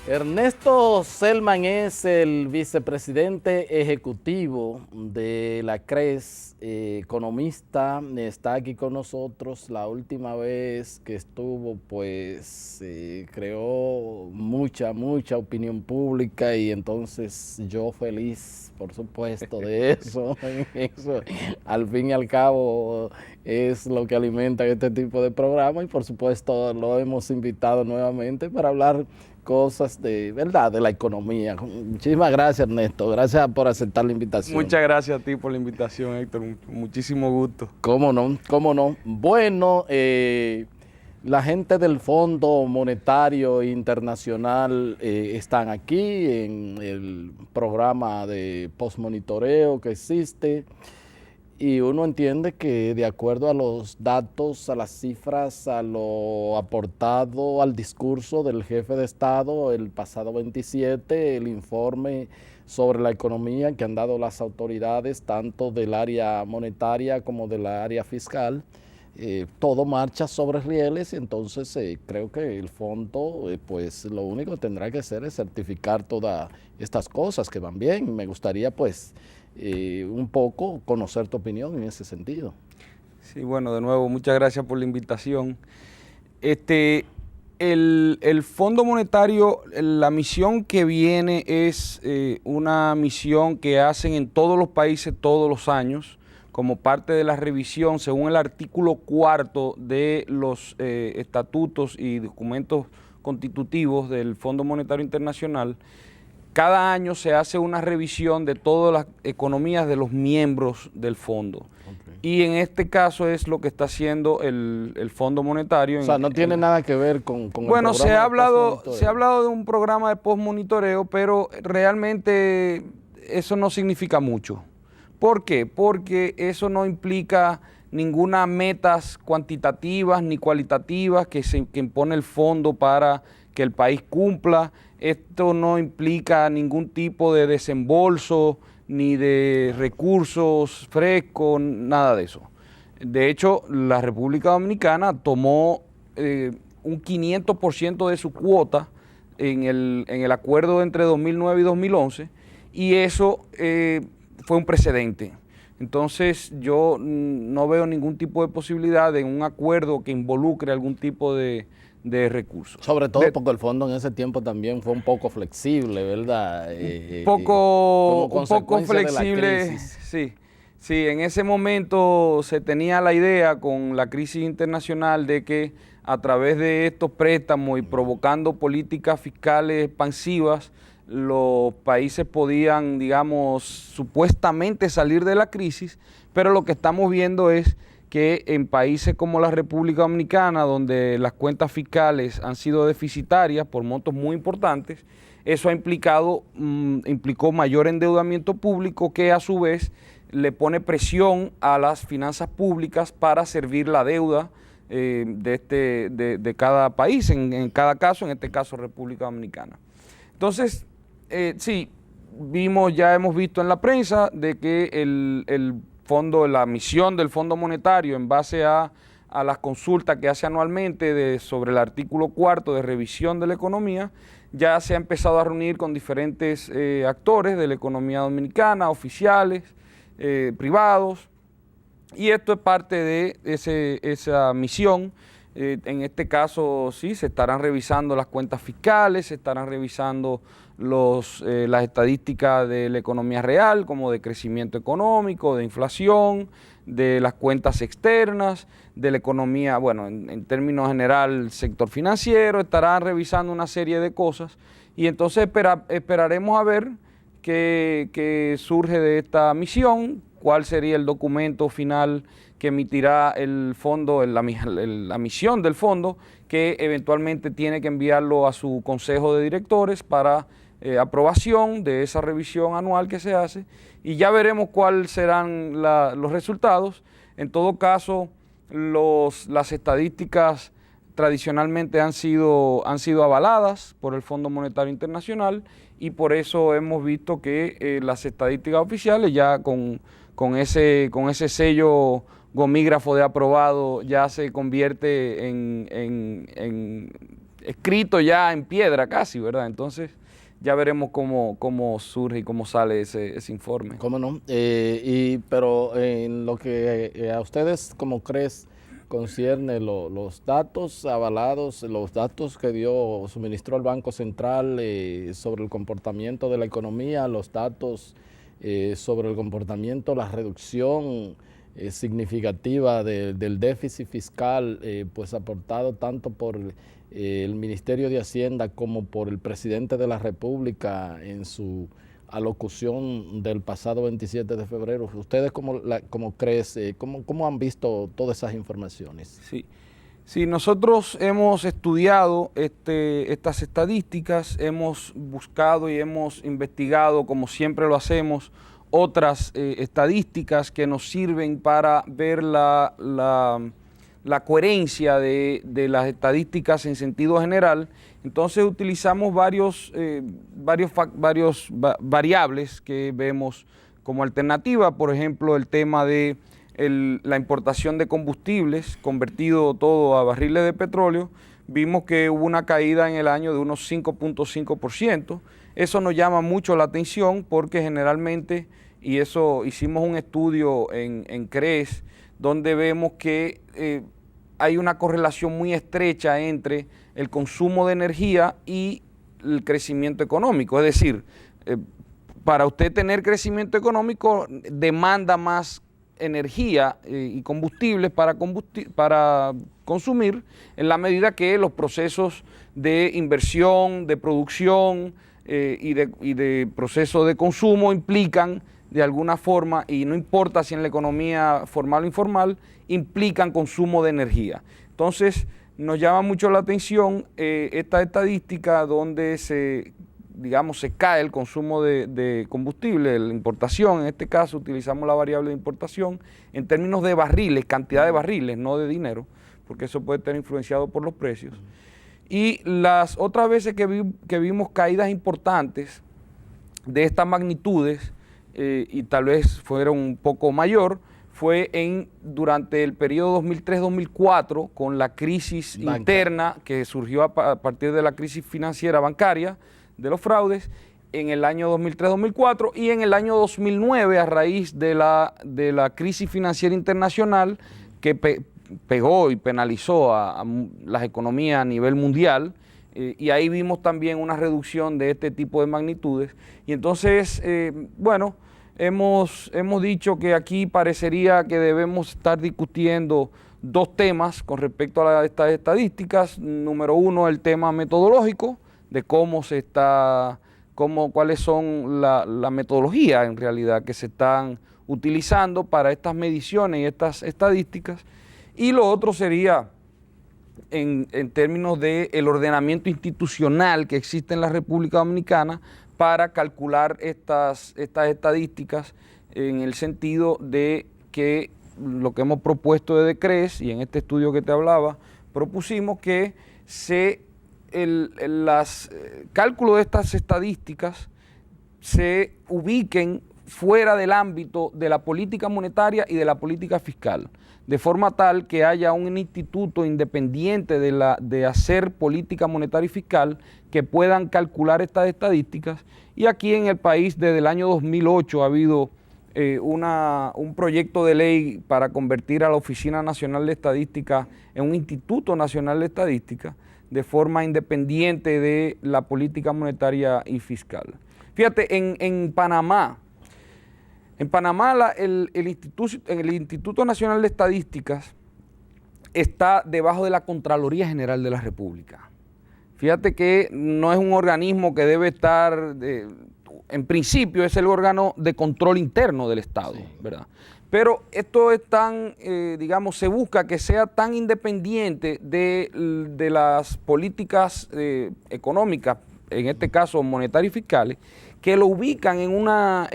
Ernesto Selman es el vicepresidente ejecutivo de la CRES, economista, está aquí con nosotros. La última vez que estuvo, pues, creó mucha opinión pública y entonces yo feliz, por supuesto, de eso. Eso, al fin y al cabo, es lo que alimenta este tipo de programa y por supuesto lo hemos invitado nuevamente para hablar cosas de verdad de la economía. Muchísimas gracias, Ernesto, gracias por aceptar la invitación. Muchas gracias a ti por la invitación, Héctor, muchísimo gusto. Cómo no, cómo no. Bueno, la gente del Fondo Monetario Internacional están aquí en el programa de postmonitoreo que existe. Y uno entiende que de acuerdo a los datos, a las cifras, a lo aportado al discurso del jefe de Estado el pasado 27, el informe sobre la economía que han dado las autoridades, tanto del área monetaria como del área fiscal, todo marcha sobre rieles. Entonces creo que el fondo, pues lo único que tendrá que hacer es certificar todas estas cosas que van bien. Me gustaría, pues, un poco conocer tu opinión en ese sentido. Sí, bueno, de nuevo, muchas gracias por la invitación. El Fondo Monetario, la misión que viene es una misión que hacen en todos los países todos los años, como parte de la revisión, según el artículo 4 de los estatutos y documentos constitutivos del Fondo Monetario Internacional. Cada año se hace una revisión de todas las economías de los miembros del fondo. Okay. Y en este caso es lo que está haciendo el Fondo Monetario. O sea, no tiene nada que ver con bueno, se ha hablado de un programa de postmonitoreo, pero realmente eso no significa mucho. ¿Por qué? Porque eso no implica ninguna metas cuantitativas ni cualitativas que impone el fondo para que el país cumpla. Esto no implica ningún tipo de desembolso ni de recursos frescos, nada de eso. De hecho, la República Dominicana tomó un 500% de su cuota en el acuerdo entre 2009 y 2011 y eso fue un precedente. Entonces yo no veo ningún tipo de posibilidad de un acuerdo que involucre algún tipo de recursos. Sobre todo porque el fondo en ese tiempo también fue un poco flexible, ¿verdad? Un poco flexible, sí. Sí, en ese momento se tenía la idea con la crisis internacional de que a través de estos préstamos y provocando políticas fiscales expansivas, los países podían, digamos, supuestamente salir de la crisis, pero lo que estamos viendo es que en países como la República Dominicana, donde las cuentas fiscales han sido deficitarias por montos muy importantes, eso ha implicó mayor endeudamiento público que a su vez le pone presión a las finanzas públicas para servir la deuda de cada país, en cada caso, en este caso República Dominicana. Entonces, sí, ya hemos visto en la prensa de que la misión del Fondo Monetario en base a las consultas que hace anualmente sobre el artículo 4 de revisión de la economía, ya se ha empezado a reunir con diferentes actores de la economía dominicana, oficiales, privados, y esto es parte de esa misión. En este caso, sí, se estarán revisando las cuentas fiscales, se estarán revisando las estadísticas de la economía real, como de crecimiento económico, de inflación, de las cuentas externas, de la economía, bueno, en términos general, el sector financiero, estarán revisando una serie de cosas y entonces esperaremos a ver qué surge de esta misión, cuál sería el documento final que emitirá el fondo, la misión del fondo, que eventualmente tiene que enviarlo a su consejo de directores para aprobación de esa revisión anual que se hace y ya veremos cuáles serán los resultados. En todo caso, las estadísticas tradicionalmente han sido avaladas por el Fondo Monetario Internacional y por eso hemos visto que las estadísticas oficiales ya con ese sello gomígrafo de aprobado ya se convierte en escrito ya en piedra casi, ¿verdad? Entonces ya veremos cómo surge y cómo sale ese informe. ¿Cómo no? Pero en lo que a ustedes como CRES concierne los datos avalados, los datos que suministró el Banco Central sobre el comportamiento de la economía, los datos sobre el comportamiento, la reducción significativa del déficit fiscal, pues aportado tanto por el Ministerio de Hacienda como por el Presidente de la República en su alocución del pasado 27 de febrero. ¿Ustedes cómo CRES, cómo han visto todas esas informaciones? Sí, nosotros hemos estudiado estas estadísticas, hemos buscado y hemos investigado, como siempre lo hacemos, otras estadísticas que nos sirven para ver la coherencia de las estadísticas en sentido general. Entonces utilizamos varios variables que vemos como alternativa, por ejemplo, el tema de la importación de combustibles, convertido todo a barriles de petróleo. Vimos que hubo una caída en el año de unos 5.5%. Eso nos llama mucho la atención porque generalmente, y eso hicimos un estudio en CRES, donde vemos que hay una correlación muy estrecha entre el consumo de energía y el crecimiento económico. Es decir, para usted tener crecimiento económico demanda más energía y combustibles para consumir, en la medida que los procesos de inversión, de producción y de proceso de consumo implican de alguna forma, y no importa si en la economía formal o informal, implican consumo de energía. Entonces, nos llama mucho la atención esta estadística donde se cae el consumo de combustible, la importación. En este caso utilizamos la variable de importación en términos de barriles, cantidad de barriles, no de dinero, porque eso puede estar influenciado por los precios. Y las otras veces que vimos caídas importantes de estas magnitudes, y tal vez fueron un poco mayor, fue durante el periodo 2003-2004, con la crisis interna que surgió a partir de la crisis financiera bancaria, de los fraudes, en el año 2003-2004, y en el año 2009, a raíz de la crisis financiera internacional que pegó y penalizó a las economías a nivel mundial, y ahí vimos también una reducción de este tipo de magnitudes. Y entonces, hemos dicho que aquí parecería que debemos estar discutiendo dos temas con respecto a estas estadísticas. Número uno, el tema metodológico, de cuáles son la metodología en realidad que se están utilizando para estas mediciones y estas estadísticas. Y lo otro sería en términos del ordenamiento institucional que existe en la República Dominicana para calcular estas estadísticas, en el sentido de que lo que hemos propuesto desde CRES, y en este estudio que te hablaba, propusimos que el cálculo de estas estadísticas se ubiquen fuera del ámbito de la política monetaria y de la política fiscal, de forma tal que haya un instituto independiente de hacer política monetaria y fiscal que puedan calcular estas estadísticas. Y aquí en el país desde el año 2008 ha habido un proyecto de ley para convertir a la Oficina Nacional de Estadística en un Instituto Nacional de Estadística de forma independiente de la política monetaria y fiscal. Fíjate, en Panamá, el Instituto Nacional de Estadísticas está debajo de la Contraloría General de la República. Fíjate que no es un organismo que debe estar, en principio es el órgano de control interno del Estado, sí, ¿verdad? Pero esto es tan, se busca que sea tan independiente de las políticas económicas, en este caso monetarias y fiscales, que lo ubican en una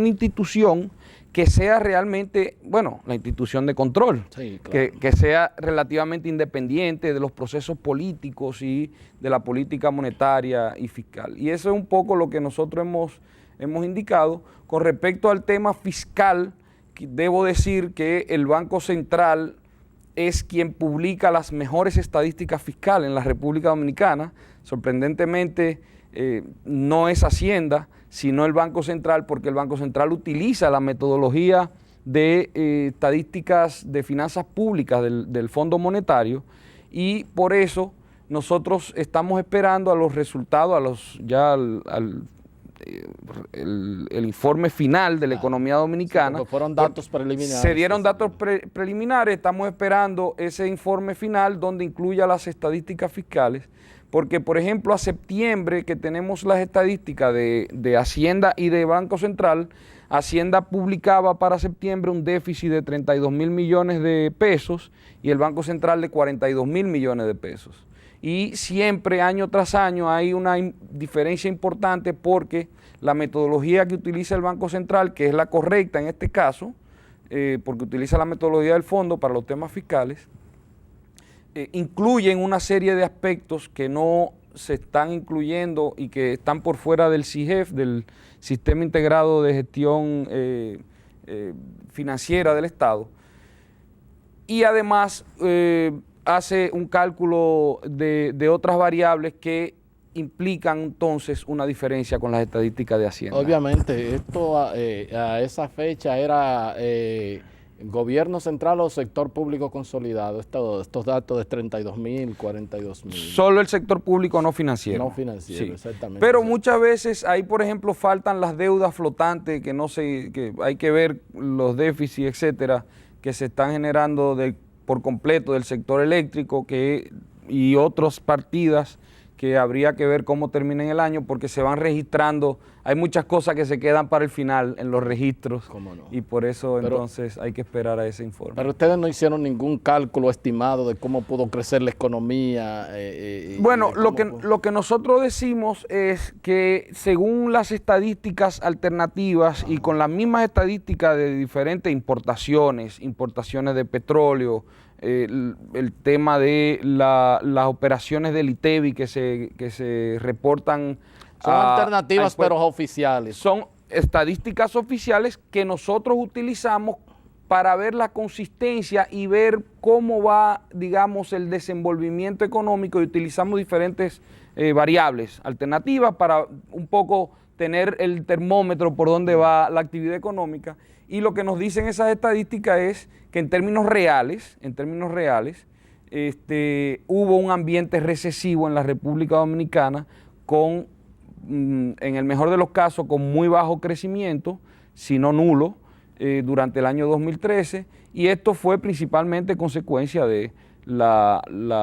institución que sea realmente, la institución de control, sí, claro, que sea relativamente independiente de los procesos políticos y de la política monetaria y fiscal. Y eso es un poco lo que nosotros hemos indicado. Con respecto al tema fiscal, debo decir que el Banco Central es quien publica las mejores estadísticas fiscales en la República Dominicana. Sorprendentemente, no es Hacienda, sino el Banco Central, porque el Banco Central utiliza la metodología de estadísticas de finanzas públicas del Fondo Monetario, y por eso nosotros estamos esperando a los resultados, el informe final de la economía dominicana. Sí, fueron datos preliminares. Se dieron datos preliminares, estamos esperando ese informe final donde incluya las estadísticas fiscales, porque por ejemplo a septiembre, que tenemos las estadísticas de Hacienda y de Banco Central, Hacienda publicaba para septiembre un déficit de 32.000 millones de pesos y el Banco Central de 42.000 millones de pesos. Y siempre, año tras año, hay una diferencia importante porque la metodología que utiliza el Banco Central, que es la correcta en este caso, porque utiliza la metodología del fondo para los temas fiscales, incluyen una serie de aspectos que no se están incluyendo y que están por fuera del SIGEF, del Sistema Integrado de Gestión Financiera del Estado. Y además hace un cálculo de otras variables que implican entonces una diferencia con las estadísticas de Hacienda. Obviamente, esto a esa fecha era gobierno central o sector público consolidado, estos datos de 32.000, 42.000. Solo el sector público no financiero. No financiero, sí. Exactamente. Pero muchas veces ahí, por ejemplo, faltan las deudas flotantes, que hay que ver los déficits, etcétera, que se están generando por completo del sector eléctrico y otras partidas que habría que ver cómo termina en el año, porque se van registrando, hay muchas cosas que se quedan para el final en los registros. ¿Cómo no? Y por eso entonces hay que esperar a ese informe. Pero ustedes no hicieron ningún cálculo estimado de cómo pudo crecer la economía. Bueno, lo que nosotros decimos es que según las estadísticas alternativas y con las mismas estadísticas de diferentes importaciones de petróleo, el tema de las operaciones del ITEBI que se reportan. Son alternativas pero oficiales. Son estadísticas oficiales que nosotros utilizamos para ver la consistencia y ver cómo va, digamos, el desenvolvimiento económico, y utilizamos diferentes variables alternativas para un poco tener el termómetro por donde va la actividad económica. Y lo que nos dicen esas estadísticas es que en términos reales, hubo un ambiente recesivo en la República Dominicana con, en el mejor de los casos, con muy bajo crecimiento, si no nulo, durante el año 2013, y esto fue principalmente consecuencia de la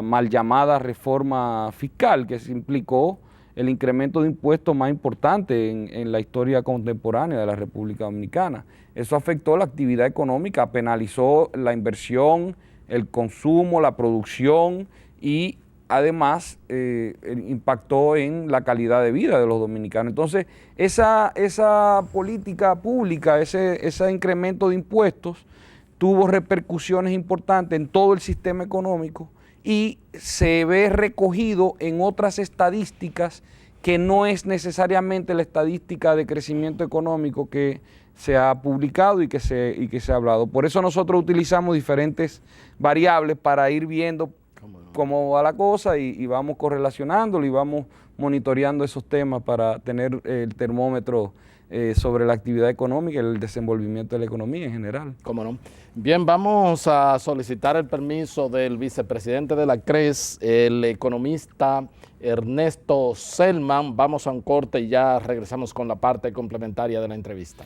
mal llamada reforma fiscal, que se implicó el incremento de impuestos más importante en la historia contemporánea de la República Dominicana. Eso afectó la actividad económica, penalizó la inversión, el consumo, la producción y además impactó en la calidad de vida de los dominicanos. Entonces, esa política pública, ese incremento de impuestos tuvo repercusiones importantes en todo el sistema económico y se ve recogido en otras estadísticas que no es necesariamente la estadística de crecimiento económico que se ha publicado y que se ha hablado. Por eso nosotros utilizamos diferentes variables para ir viendo cómo va la cosa y vamos correlacionándolo y vamos monitoreando esos temas para tener el termómetro sobre la actividad económica y el desenvolvimiento de la economía en general. ¿Cómo no? Bien, vamos a solicitar el permiso del vicepresidente de la CRES, el economista Ernesto Selman. Vamos a un corte y ya regresamos con la parte complementaria de la entrevista.